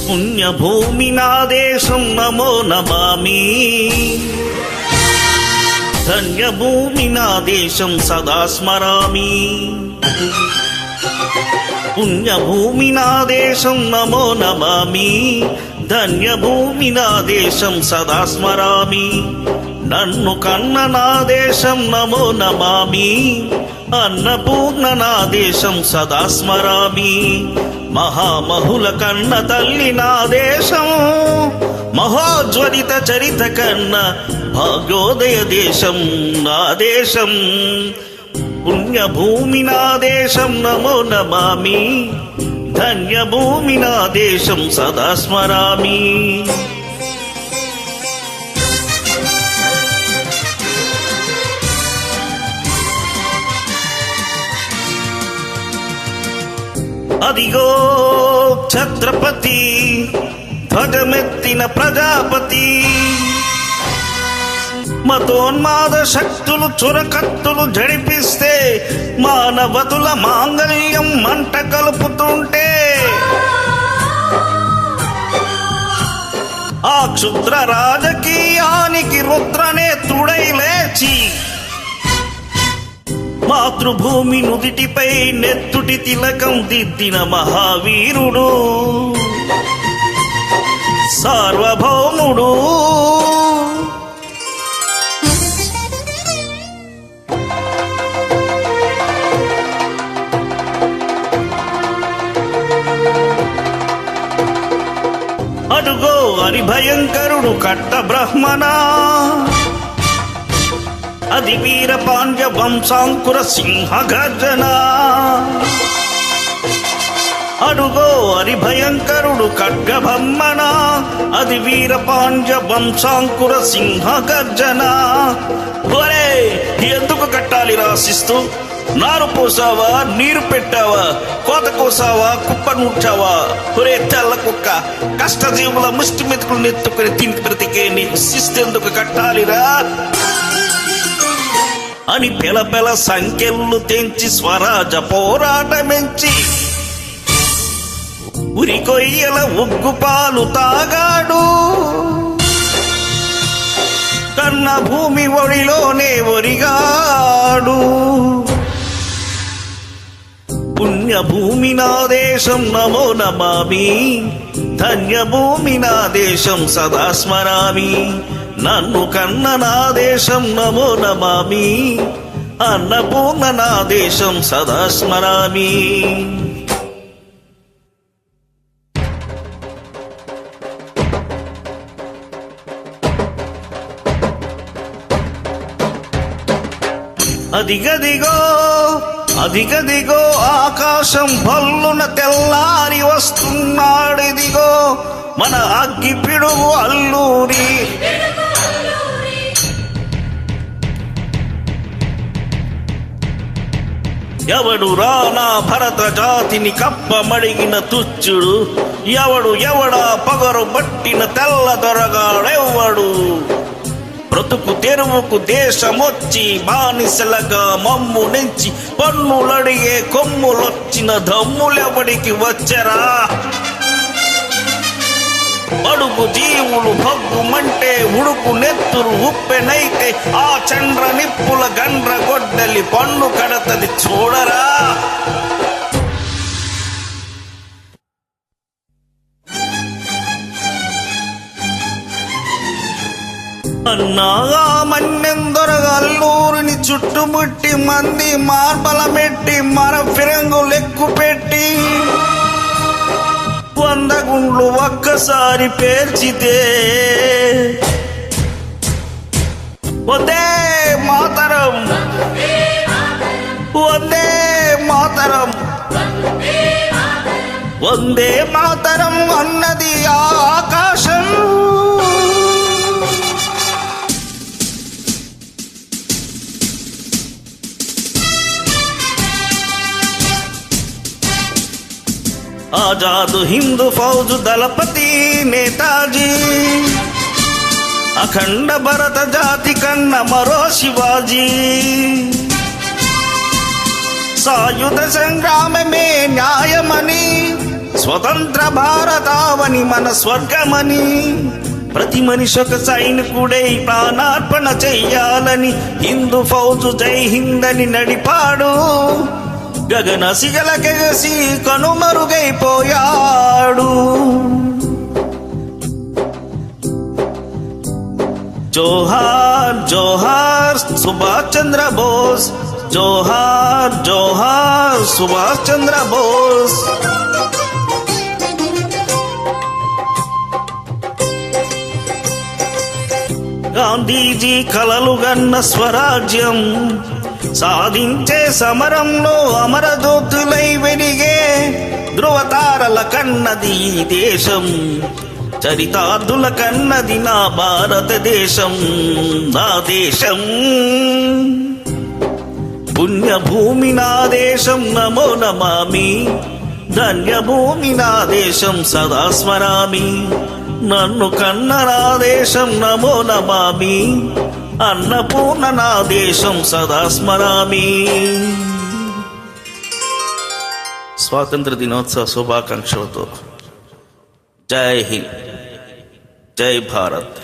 పుణ్యభూమి నా దేశం నమో నమామి, ధన్యభూమి నా దేశం సదా స్మరామి. పుణ్యభూమి నా దేశం నమో నమామి, ధన్యభూమి నా దేశం సదా స్మరామి. నన్ను కన్న నా దేశం నమో నమామి, అన్నపూర్ణ నా దేశం సదా స్మరామి. మహామహుల కన్న తల్లి నా దేశం, మహోజ్వలిత చరిత కన్న భాగ్యోదయ దేశం నా దేశం. పుణ్యభూమి నా దేశం నమో నమామి, ధన్యభూమి నా దేశం సదా స్మరామి. అదిగో ఛత్రపతి, ధ్వజమెత్తిన ప్రజాపతి. మతోన్మాద శక్తులు చురకత్తులు జడిపిస్తే, మానవతుల మాంగళ్యం మంట కలుపుతుంటే, ఆ క్షుద్ర రాజకీయానికి రుద్రనేత్రుడై లేచి, మాతృభూమి నుదిటిపై నెత్తుటి తిలకం దిద్దిన మహావీరుడు, సార్వభౌముడు. అడుగో హరిభయంకరుడు కట్ట బ్రహ్మనా, అది వీర పాండ్య వంశాంకుర సింహ గర్జన. అడుగో హరిభయంకరుడు ఖడ్గభమ్మన, అది వీర పాండ్య వంశాంకుర సింహ గర్జన. ఒరే, ఎందుకు కట్టాలి రాసిస్తూ? నారు పోసావా, నీరు పెట్టావా, కోత కోసావా, కుప్ప నూడ్చావా? ఒరే తెల్ల కుక్క, కష్టజీవుల ముష్టి మెతుకులు నెత్తుకుని తిని బ్రతికే నీకు శిస్తెందుకు కట్టాలిరా అని పెల సంఖ్యలు తెంచి స్వరాజ పోరాటమెంచి, ఉరికొయ్యల ఉగ్గుపాలు తాగాడు. కన్న భూమి ఒడిలోనే ఒరిగాడు. పుణ్యభూమి నా దేశం నమో నమామి, ధన్యభూమి నా దేశం సదా స్మరామి. నన్ను కన్న నా దేశం నమో నమామి, అన్నపూర్ణ నా దేశం సదా స్మరామి. అదిగదిగో అదిగదిగో ఆకాశం భల్లున తెల్లారి వస్తున్నాడిదిగో మన అగ్గి పిడుగు అల్లూరి. ఎవడు రానా భరత జాతిని కప్పమడిగిన తుచ్చుడు, ఎవడా పగరు బట్టిన తెల్ల దొరగాడెవ్వడు. బ్రతుకు తెరువుకు దేశమొచ్చి బానిసలగా మమ్ము నుంచి పన్నులడిగే కొమ్ములొచ్చిన దమ్ములెవడికి వచ్చరా? అడుగు జీవులు భగ్గుమంటే ఉడుకు నెత్తురు ఉప్పెనైతే, ఆ చండ్ర నిప్పుల గండ్ర గొడ్డలి పన్ను కడతది చూడరా. అన్నాగా మన్నెందొరగల్లూరిని చుట్టుముట్టి మంది మార్బలమెట్టి మర ఫిరంగు లెక్కు పెట్టి, 100 గుండ్లు ఒక్కసారి పేర్చితే, వందే మాతరం వందే మాతరం వందే మాతరం అన్నది ఆకాశం. ఆజాదు హిందూ ఫౌజు దళపతి నేతాజీ, అఖండ భరత జాతి కన్న మరో శివాజీ. సాయుధ సంగ్రామమే న్యాయమని, స్వతంత్ర భారతావని మన స్వర్గమని, ప్రతి మనిషి ఒక సైనికుడై ప్రాణార్పణ చెయ్యాలని హిందూ ఫౌజు జై హిందని నడిపాడు. గగన సిగలకెగసి కనుమరుగైపోయాడు. జోహార్ జోహార్ సుభాష్ చంద్ర బోస్, జోహార్ జోహార్ సుభాష్ చంద్ర బోస్. గాంధీజీ కలలుగన్న స్వరాజ్యం సాధించే సమరంలో అమరజ్యోతులై వెలిగే ధృవతారల కన్నది ఈ దేశం. చరితార్థుల కన్నది నా భారతదేశం, నా దేశం. పుణ్యభూమి నా దేశం నమో నమామి, ధన్యభూమి నా దేశం సదా స్మరామి. నన్ను కన్న నా దేశం నమో నమామి, అన్నపూర్ణ నా దేశం సదా స్మరామి. స్వాతంత్ర దినోత్సవ శుభాకాంక్షలతో జై హింద్, జై భారత్.